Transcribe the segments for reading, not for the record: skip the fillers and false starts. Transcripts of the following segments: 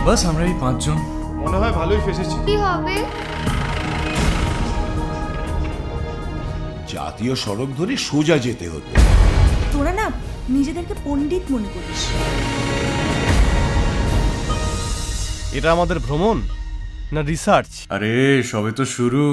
বাস আমরা এই 5 জন। মনে হয় ভালোই ফেসেছি। কি হবে? জাতীয় সড়ক ধরে সোজা যেতে হতো। তোরা না নিজেদেরকে পণ্ডিত মনে করিস। এটা আমাদের ভ্রমণ না রিসার্চ? আরে সবে তো শুরু।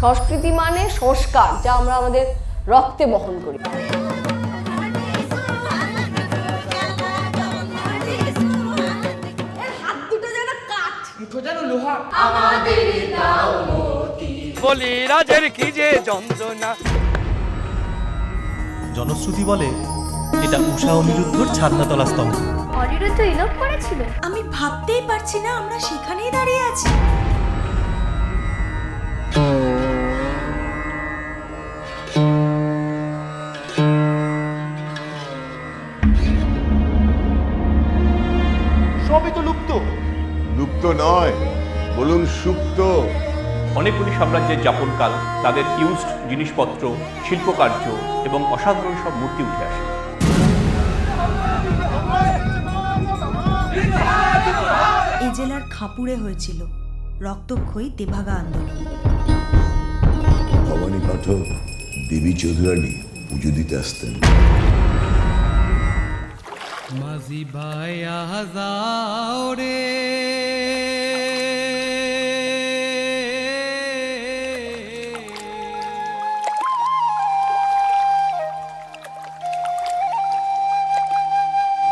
সংস্কৃতি মানে সংস্কার, যা আমরা আমাদের রক্তে বহন করি। বলি রাজের কি যে যন্ত্রণা। জনশ্রুতি বলে এটা উষা অনিরুদ্ধর ছাদনাতলা স্তম্ভ। অনিরুদ্ধ ইলোপ করেছিল। আমি ভাবতেই পারছি না আমরা সেখানেই দাঁড়িয়ে আছি। সবই তো লুপ্ত। লুপ্ত নয়, বলুন সুপ্ত। অনেকগুলি সাম্রাজ্যের যাপনকাল, তাদের ইউজড জিনিসপত্র, শিল্পকার্য এবং অসাধারণ সব মূর্তি উঠে আসে। এই জেলার খাপুরে হয়েছিল রক্তক্ষয়ী তেভাগা আন্দোলন। ভবানী পাঠক দেবী চৌধুরানী পুজো দিতে আসতেন। মাঝি ভাইয়া যাও রে,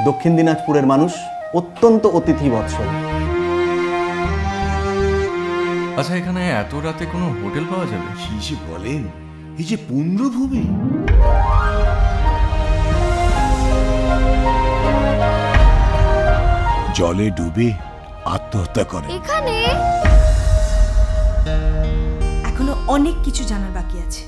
দক্ষিণ দিনাজপুরের মানুষ অত্যন্ত অতিথি বৎসল। আচ্ছা, এখানে এত রাতে কোনো হোটেল পাওয়া যাবে? কি যে বলেন, এই যে পুণ্যভূমি। জলে ডুবে আত্মহত্যা করে। এখানে এখনো অনেক কিছু জানার বাকি আছে।